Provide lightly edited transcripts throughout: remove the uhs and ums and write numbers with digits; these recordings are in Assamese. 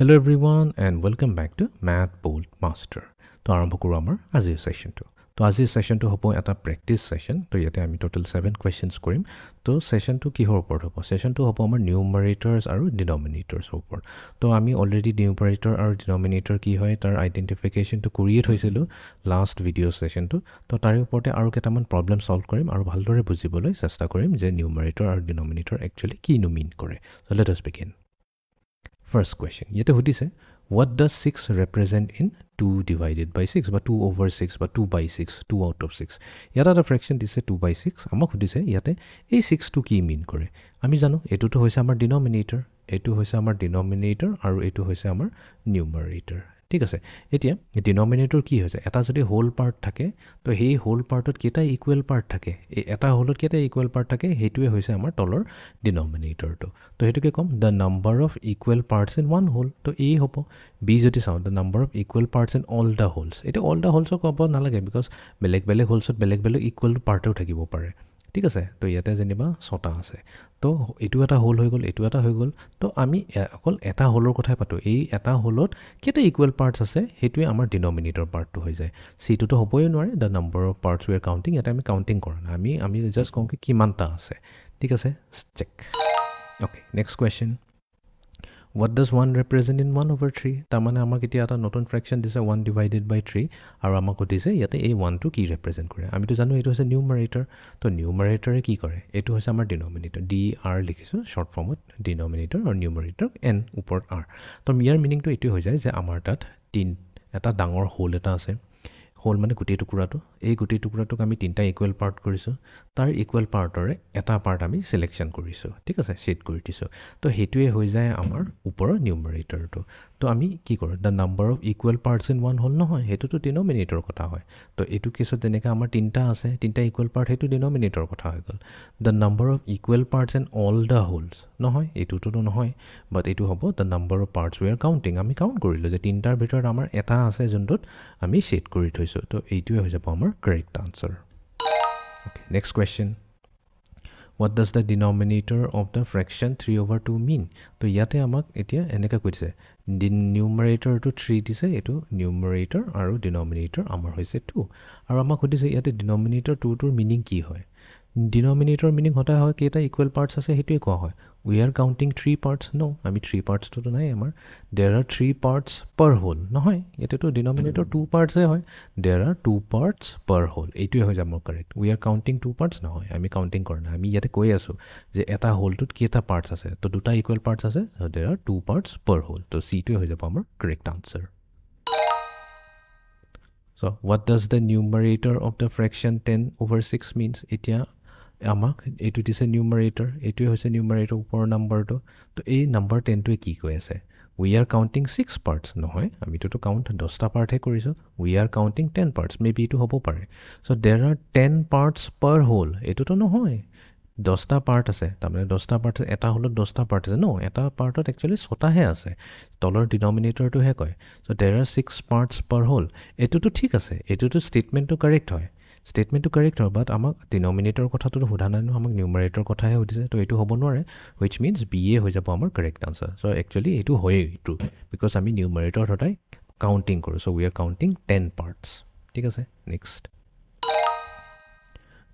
Hello everyone and welcome back to Math Bold Master. তো আৰম্ভ কৰোঁ আমাৰ আজিৰ সেশনটো। তো আজিৰ সেশনটো হ'ব এটা প্ৰেক্টিছ সেশন। তো ইয়াতে আমি টোটাল 7 কোৱেশ্চনছ কৰিম। তো সেশনটো কিহৰ ওপৰত হ'ব? সেশনটো হ'ব আমাৰ নিউমাৰেটৰ্ছ আৰু ডিনমিনেটৰ্ছৰ ওপৰত। তো আমি অলৰেডি নিউমাৰেটৰ আৰু ডিনমিনেটৰ কি হয় তাৰ আইডেন্টিফিকেশ্যনটো কৰিয়ে থৈছিলোঁ লাষ্ট ভিডিঅ' সেশনটো। তো তাৰে ওপৰতে আৰু কেইটামান প্ৰব্লেম সলভ কৰিম আৰু ভালদৰে বুজিবলৈ চেষ্টা কৰিম যে নিউমাৰেটৰ আৰু ডিনমিনেটৰ একচুৱেলি কিনো মিন কৰে। So let us begin. First question. Yete hudise, what does 6 represent in 2 divided by 6 বা 2 over 6 বা 2 by 6, 2 out of 6? Yata the fraction dise 2 by 6. Amak hudise yate ei 6 to ki mean kore? Ami jano etu to hoise amar denominator, etu hoise amar denominator aru etu hoise amar numerator. ঠিক আছে এতিয়া ডিনমিনেটৰ কি হৈছে এটা যদি হোল পাৰ্ট থাকে তো সেই হোল পাৰ্টত কেইটা ইকুৱেল পাৰ্ট থাকে এই এটা হোলত কেইটা ইকুৱেল পাৰ্ট থাকে হেতুৱে হৈছে আমাৰ তলৰ ডিনমিনেটৰটো তো হেতুকে come the number of equal parts in one whole তো এই হ'ব বি যদি চাওঁ the number of equal parts in all the wholes এতিয়া অল দ্য হোলছক ক'ব নালাগে বিকজ বেলেগ বেলেগ হোলছত বেলেগ বেলেগ ইকুৱেল পাৰ্টেও থাকিব পাৰে ঠিক আছে তো ইয়াতে যেনিবা 6টা আছে তো এটো এটা হোল হৈ গ'ল এটো এটা হৈ গ'ল তো আমি অকল এটা হোলৰ কথাই পাতো এই এটা হোলত কেইটা ইকুৱেল পাৰ্টছ আছে হেতুৱে আমাৰ ডিনমিনেটৰ পাৰ্টটো হৈ যায় সিটোটো হ'বই নোৱাৰে the number of parts we are counting এটা আমি কাউন্টিং কৰা না আমি জাস্ট কওঁ কি কিমানটা আছে ঠিক আছে check okay next question What does 1 represent in 1 over 3? তাৰমানে আমাক এতিয়া এটা নতুন ফ্ৰেকশন দিছে 1 divided by 3 আৰু আমাক কৈছে ইয়াতে এই 1 টো কি ৰিপ্ৰেজেন্ট কৰে আমিতো জানো এইটো হৈছে নিউমাৰেটৰ তো নিউমাৰেটৰে কি কৰে এইটো হৈছে আমাৰ ডিনমিনেটৰ ডি আৰ লিখিছো শৰ্ট ফৰ্মত ডিনমিনেটৰ আৰু নিউমাৰেটৰ এন ওপৰত আৰ তো ইয়াৰ মিনিংটো এইটো হৈ যায় যে আমাৰ তাত এটা ডাঙৰ হোল এটা আছে হোল মানে গোটেই টুকুৰাটো এই গোটেই টুকুৰাটোক আমি তিনটা ইকুৱেল পাৰ্ট কৰিছো তাৰ ইকুৱেল পাৰ্টৰে এটা পাৰ্ট আমি সিলেকশন কৰিছো ঠিক আছে সেট কৰি দিছো তো হেতুৱে হৈ যায় আমাৰ ওপৰৰ নিউমাৰেটৰটো তো আমি কি কৰো the number of equal parts in one whole নহয় হেতুটো ডিনমিনেটৰ কথা হয় তো এইটো কেছত যেনেকা আমাৰ তিনটা আছে তিনটা ইকুৱেল পাৰ্ট হেতু ডিনমিনেটৰ কথা হৈ গ'ল the number of equal parts in all the holds নহয় এইটোতো নহয় বাট এইটো হ'ব the number of parts we are counting আমি কাউন্ট কৰিলো যে তিনটাৰ ভিতৰত আমাৰ এটা আছে যোনটোত আমি সেট কৰি থৈছো তো এইটোৱে হৈ যাব আমাৰ correct answer okay next question what does the denominator of the fraction 3 over 2 mean তো ইয়াতে আমাক এতিয়া এনেকা কৈছে numerator to 3 দিছে এটো numerator আৰু denominator আমাৰ হৈছে 2 আৰু আমাক কৈছে ইয়াতে denominator 2 টোৰ মিনিং কি হয় denominator meaning হতা হয় কেটা equal parts আছে হেতুৱে কোৱা হয় we are counting 3 parts no আমি 3 parts তো নাই আমাৰ there are 3 parts per whole নহয় এতে তো denominator 2 parts এ হয় there are 2 parts per whole এইটোৱে হৈ যাব correct we are counting 2 parts নহয় আমি counting কৰা না আমি ইয়াতে কৈ আছো যে এটা হোলটোত কেটা parts আছে তো দুটা equal parts আছে so there are 2 parts per whole তো c টোৱে হৈ যাব আমাৰ correct answer so what does the numerator of the fraction 10 over 6 means এতিয়া আমাক এটো দিছে নিউমাৰেটৰ এটোৱে হৈছে নিউমাৰেটৰ ওপৰ নাম্বাৰটো তো এই নাম্বাৰ 10 টোৱে কি কৈ আছে we are counting 6 parts নহয় আমি তো কাউন্ট 10টা পাৰ্ট হে কৰিছো we are counting 10 parts maybe এটো হ'ব পাৰে so there are 10 parts per whole এটো তো নহয় 10টা পাৰ্ট আছে তাৰমানে 10টা পাৰ্ট এটা হলত 10টা পাৰ্ট আছে নো এটা পাৰ্টত একচুয়ালি 6টা হে আছে তলৰ ডিনমিনেটৰটো হে কয় so there are 6 parts per whole এটো তো ঠিক আছে এটো তো স্টেটমেন্টটো কাৰেক্ট হয় স্টেটমেন্টটো কাৰেক্ট হয় বাট আমাক ডিনমিনেটৰ কথাটো সোধা নাই আমাক নিউমাৰেটৰ কথাহে সুধিছে তো এটো হ'ব নোৱাৰে which means b এ হৈ যাব আমাৰ কাৰেক্ট আনসাৰ so actually এটো হয়ে ট্ৰু because আমি নিউমাৰেটৰ হতাই কাউন্টিং কৰো so we are counting 10 parts ঠিক আছে নেক্সট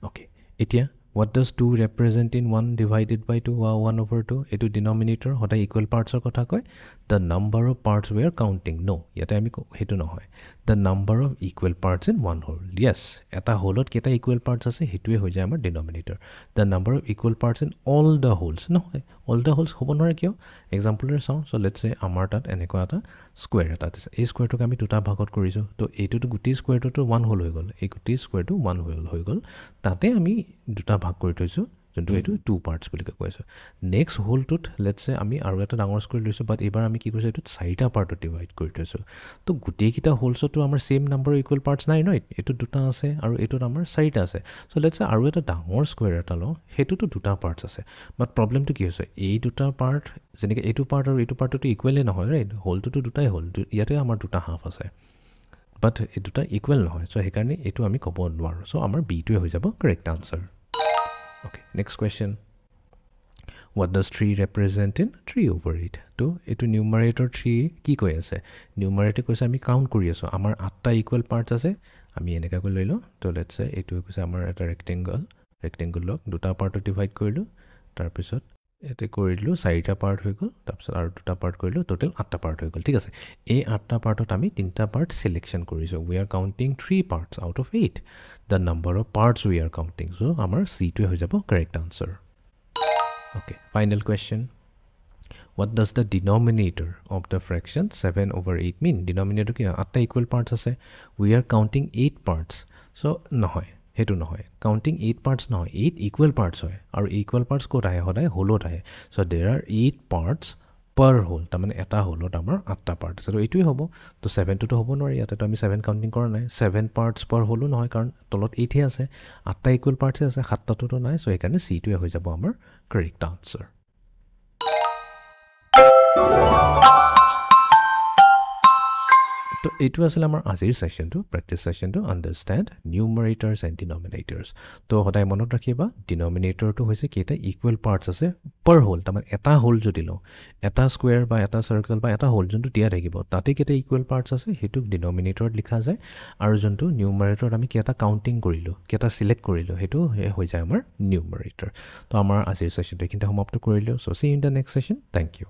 okay এতিয়া what does 2 represent in 1 divided by 2 1 over 2 এটো ডিনমিনেটৰ হতাই ইকুৱেল পাৰ্টছৰ কথা কয় the number of parts we are counting no ইয়াতে আমি হেতু নহয় the number of equal parts in one whole yes এটা হোলত কেটা ইকুৱেল পাৰ্টছ আছে হেতুৱে হৈ যায় আমাৰ denominator the number of equal parts in all the wholes নহয় all the wholes হ'ব নোৱাৰে কিয় এক্সাম্পলৰে চাওঁ so let's say আমাৰ তাত এনেকুৱা এটা স্কয়াৰ এটা আছে এই স্কয়াৰটোক আমি দুটা ভাগত কৰিছো তো এইটোটো গুটি স্কয়াৰটো 1 হোল হৈ গ'ল এই গুটি স্কয়াৰটো 1 হোল হৈ গ'ল তাতে আমি দুটা ভাগ কৰি থৈছো যোনটো এটো 2 পাৰ্টস বুলি কৈছো নেক্সট হোলটোত লেটস সে আমি আৰু এটা ডাঙৰ স্কয়াৰ লৈছো বাট এবাৰ আমি কি কৰিছো এটো 4টা পাৰ্টত ডিভাইড কৰি থৈছো তো গুটেই কিটা হোলছটো আমাৰ সেম নাম্বাৰ ইকুৱেল পাৰ্টস নাই নহয় এটো দুটা আছে আৰু এটোত আমাৰ 4টা আছে সো লেটস সে আৰু এটা ডাঙৰ স্কয়াৰ এটা ল হেতুটো দুটা পাৰ্টস আছে বাট প্ৰবলেমটো কি হৈছে এই দুটা পাৰ্ট যেনেকৈ এটো পাৰ্ট আৰু এটো পাৰ্টটো ইকুৱেলে নহয় ৰাইট হোলটোটো দুটাই হোল ইয়াতে আমাৰ দুটা হাফ আছে বাট এই দুটা ইকুৱেল নহয় সো হেকাৰণে এটো আমি ক'ব নোৱাৰো সো আমাৰ বি টোৱে হৈ যাব correct answer Okay, next question. what does 3 represent in 3/8 তো এটো numerator 3 কি কৈ আছে numerator কৈছে আমি কাউন্ট কৰি আছো আমাৰ 8টা ইকুৱেল পাৰ্টস আছে আমি এনেকা কৈ লইলো তো লেটস সে এটো কৈছে আমাৰ এটা ৰেক্টেংগল লক দুটা পাৰ্টত ডিভাইড কৰিলো তাৰ পিছত এতে কৰিলো 4টা পাৰ্ট হৈ গল তাৰ পিছত আৰু দুটা পাৰ্ট কৰিলো টোটাল 8টা পাৰ্ট হৈ গল ঠিক আছে এই 8টা পাৰ্টত আমি 3টা পাৰ্ট সিলেকশন কৰিছো we are counting 3 parts out of 8 the number of parts we are counting so আমাৰ C টো হৈ যাব correct answer okay final question what does the denominator of the fraction 7/8 mean denominator কি 8টা equal parts আছে we are counting 8 parts so নহয় হেতু নহয় counting 8 parts নহয় 8 equal parts হয় আৰু equal parts কোট আহে হদায় হোলত আহে so there are 8 parts per whole তাৰ মানে এটা হোলত আমাৰ 8টা পাৰ্ট আছে তো এইটোই হ'ব তো 7 টো হ'ব নোৱাৰি ইয়াতে তো আমি 7 কাউন্টিং কৰা নাই 7 parts per whole নহয় কাৰণ তলত 8 হে আছে 8টা equal parts আছে 7টা তো নাই so এইকাৰণে C টোৱে হৈ যাব আমাৰ correct answer তো এইটো আছিল আমাৰ আজিৰ সেশনটো প্ৰেক্টিস সেশনটো আন্ডাৰস্ট্যান্ড নিউমাৰেটৰস এণ্ড ডিনোমিনেটৰস তো হদাই মনত ৰাখিবা ডিনোমিনেটৰটো হৈছে কেটা ইকুৱেল পাৰ্টস আছে পাৰ হোল তাৰমানে এটা হোল যদি লও এটা স্কয়াৰ বা এটা সাৰ্কেল বা এটা হোল যোনটো দিয়া থাকিব তাতে কেটা ইকুৱেল পাৰ্টস আছে হেতু ডিনোমিনেটৰত লিখা যায় আৰু যোনটো নিউমাৰেটৰত আমি কেটা কাউন্টিং কৰিলো কেটা সিলেক্ট কৰিলো হেতু হৈ যায় আমাৰ নিউমাৰেটৰ তো আমাৰ আজিৰ সেশনটো কিন্তু সমাপ্ত কৰিলো so see in the next session thank U